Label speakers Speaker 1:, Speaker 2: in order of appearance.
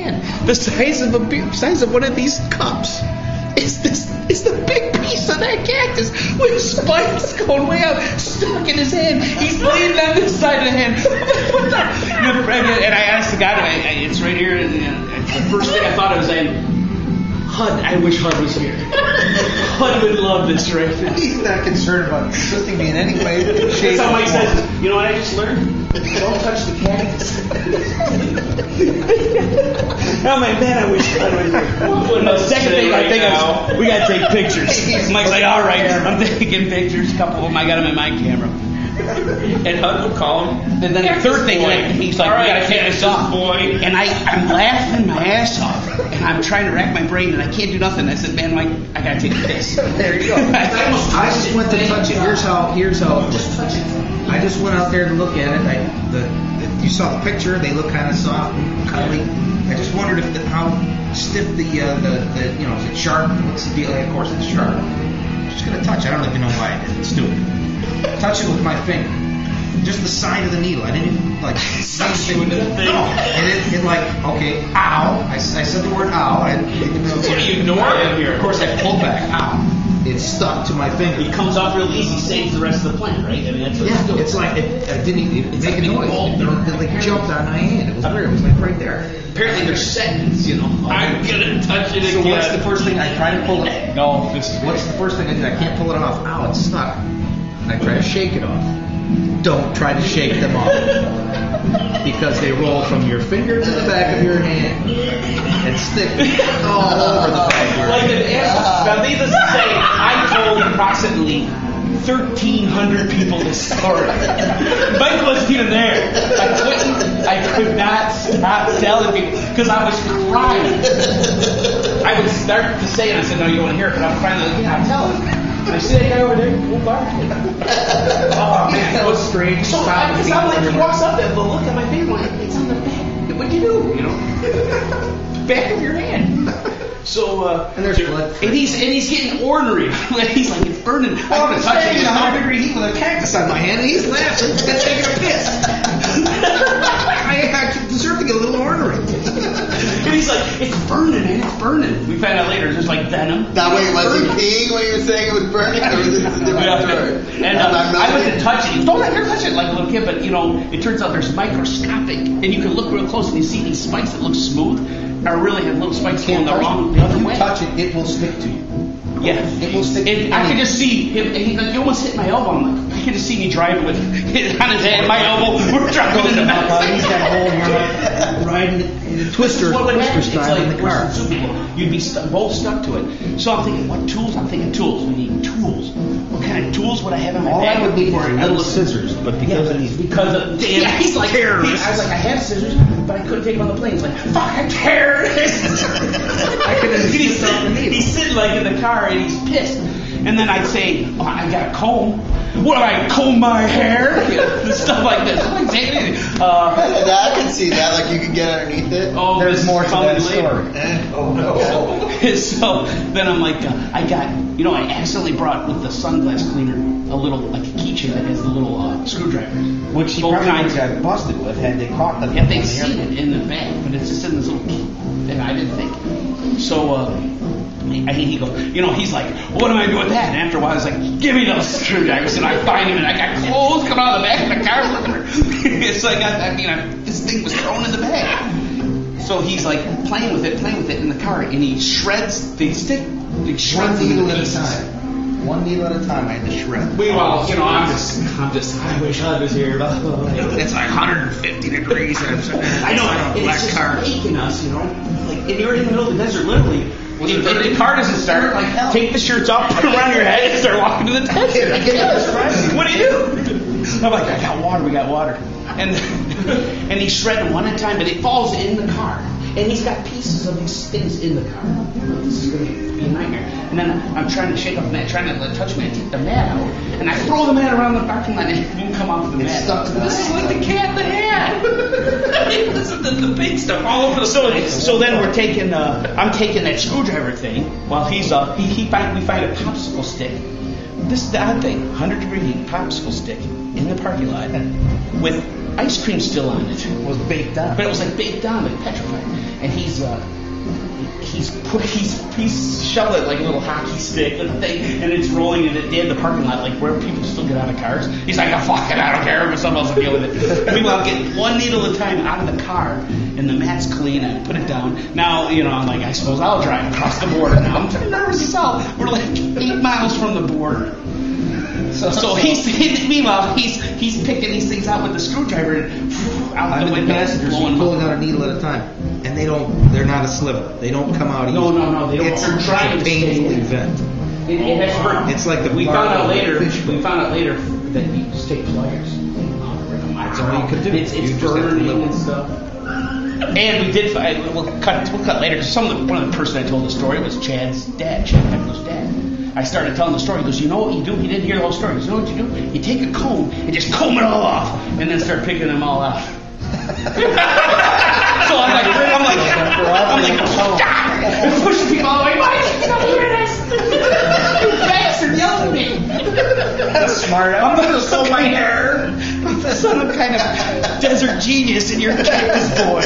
Speaker 1: hand, the size of one of these cups. It's the big piece of that cactus with spikes going way out, stuck in his hand. He's laying on this side of the hand. What the? And I asked the guy, it's right here. And the first thing I thought of was, HUD, I wish HUD was here. HUD would love this right now.
Speaker 2: He's not concerned about assisting me in any way.
Speaker 1: That's how Mike says, you know what I just learned? Don't touch the cactus. I'm like, man, I wish HUD was here. The second thing I think is, we got to take pictures. Mike's like, all right, I'm taking pictures. A couple of them, I got them in my camera.
Speaker 3: And HUD would call him.
Speaker 1: And then the third thing, he's like, we gotta take this off.
Speaker 3: Boy.
Speaker 1: And I'm laughing my ass off. And I'm trying to rack my brain and I can't do nothing. I said, man, Mike, I gotta take a piss.
Speaker 2: There you go. I just went to touch it. Here's how it
Speaker 1: Just touch it.
Speaker 2: I just went out there to look at it. You saw the picture. They look kind of soft and cuddly. I just wondered how stiff is it sharp? What's the deal? Of course it's sharp. I'm just gonna touch it. I don't even know why I did. Let's do it. Touch it with my finger. Just the side of the needle. I didn't even
Speaker 3: touch it with the thing.
Speaker 2: No. And it okay, ow. I said the word ow.
Speaker 3: What are you ignoring here?
Speaker 2: Of course I pulled back. Ow. It stuck to my finger.
Speaker 1: It comes off real easy, saves the rest of the plant, right? I mean, that's what it's doing.
Speaker 2: It's like it didn't even make a noise. It like jumped on my hand. It was weird. It was like right there.
Speaker 1: Apparently there's seconds,
Speaker 3: I'm gonna touch it
Speaker 2: So
Speaker 3: again.
Speaker 2: what's the first thing I try to pull it?
Speaker 3: No,
Speaker 2: What's the first thing I did? I can't pull it off. Ow, it's stuck. I try to shake it off. Don't try to shake them off. Because they roll from your finger to the back of your hand and stick all over the back of your hand.
Speaker 1: Now, needless to say, I told approximately 1,300 people this story. Mike wasn't even there. I could not stop telling people because I was crying. I would start to say it, and I said, no, you don't want to hear it, but I'm crying. Yeah, I'm telling him. I see that guy over there. Oh, man,
Speaker 2: That was strange.
Speaker 1: So I'm like, he walks up there, but look at my finger. It's on the back. What'd you do? Back of your hand. So
Speaker 2: And there's blood.
Speaker 1: and he's getting ornery. He's like, it's burning.
Speaker 2: Well,
Speaker 1: I
Speaker 2: I'm
Speaker 1: touch
Speaker 2: standing
Speaker 1: it.
Speaker 2: in 100-degree heat with a cactus on my hand, and he's laughing and taking a piss. I deserve to get a little ornery.
Speaker 1: And he's like, it's burning, man, it's burning. We found out later, there's like venom.
Speaker 4: Now wait, was he peeing when you were saying it was burning, or was it a different story?
Speaker 1: And I went to touch it. He goes, don't let her touch it like a little kid. But it turns out there's microscopic, and you can look real close and you see these spikes that look smooth, or really have little spikes going the other way.
Speaker 2: Touch it, it will stick to you.
Speaker 1: Yeah,
Speaker 2: It will stick to you.
Speaker 1: I could just see him. He almost hit my elbow. I'm like, I could just see me driving with it on his head, my elbow. We're driving in the back.
Speaker 2: He's got a hole in your riding the twister
Speaker 1: What would happen?
Speaker 2: style in the car.
Speaker 1: You'd be both stuck to it. So I'm thinking, what tools? I'm thinking tools. We need tools. What kind of tools would I have in my
Speaker 2: All
Speaker 1: bag?
Speaker 2: I would need
Speaker 1: for
Speaker 2: is little scissors, but because of these
Speaker 1: he's like terrorists. I was like, I have scissors, but I couldn't take them on the plane. He's like, fuck, I'm terrorist.
Speaker 2: I couldn't
Speaker 1: he's sitting like in the car and he's pissed. And then I'd say, oh, I got a comb. What, I comb my hair? Stuff like this. I'm not saying anything.
Speaker 4: I can see that, like you could get underneath it.
Speaker 1: Oh,
Speaker 2: There's more to that story.
Speaker 4: Oh no.
Speaker 1: So then I'm like, I accidentally brought with the sunglass cleaner a little, like a keychain that has a little screwdriver.
Speaker 2: Which he
Speaker 1: both
Speaker 2: probably
Speaker 1: kinds.
Speaker 2: got busted with had they caught them.
Speaker 1: Yeah, they've seen it in the bag, but it's just in this little, and I didn't think. So he goes, he's like, what am I doing with that? And after a while, I was like, give me those screwdrivers. And I find him, and I got clothes coming out of the back of the car. So this thing was thrown in the bag. So he's like playing with it in the car, and he shreds the stick. He shreds
Speaker 2: One needle
Speaker 1: it
Speaker 2: at a
Speaker 1: pieces.
Speaker 2: time. One needle at a time. I had to shred.
Speaker 1: Meanwhile, I'm just. I wish HUD was here. It's like 150 degrees. I know. And it's just making us, and you're in the middle of the desert, literally. If the car doesn't start, take the shirts off, put them around your head, and start walking to the desert. What do you do? I'm like, I got water. We got water. And he's shredding one at a time, but it falls in the car. And he's got pieces of these things in the car. This is going to be a nightmare. And then I'm trying to shake off the mat, trying to touch me and take the mat out. And I throw the mat around the parking lot and it won't come off the mat.
Speaker 2: Stuck to the
Speaker 1: This is like the cat in the hat. This is the big stuff all over the place. So then I'm taking that screwdriver thing while we find a popsicle stick. This is the odd thing, 100-degree heat popsicle stick in the parking lot with ice cream still on it.
Speaker 2: It was baked on.
Speaker 1: But it was like baked on, like petrified. And he's he's shoveling like a little hockey stick with a thing, and it's rolling in the parking lot, like where people still get out of cars. He's like, oh, fuck it, I don't care if someone else will deal with it. Meanwhile, I'm getting one needle at a time out of the car, and the mat's clean. I put it down. Now, I'm like, I suppose I'll drive across the border. Now I'm too nervous as hell. We're like 8 miles from the border. So meanwhile he's picking these things out with the screwdriver and out the window.
Speaker 2: Passengers pulling out a needle at a time, and they're not a sliver. They don't come out easy.
Speaker 1: No, they don't.
Speaker 2: It's a painful event.
Speaker 1: It has burnt.
Speaker 2: It's like
Speaker 1: we found out later that you just take pliers.
Speaker 2: That's all you could do.
Speaker 1: It's burning and stuff. And we did. We'll cut later. One of the person I told the story was Chad's dad, Chad Pepper's dad. I started telling the story. He goes, you know what you do? He didn't hear the whole story. He goes, you know what you do? You take a comb and just comb it all off, and then start picking them all out. So I'm like, and pushing people all the way. Why did you not hear this? You bastard, yell at me.
Speaker 2: That's smart.
Speaker 1: I'm going to comb my hair. Son of kind of desert genius, and you're a cactus boy.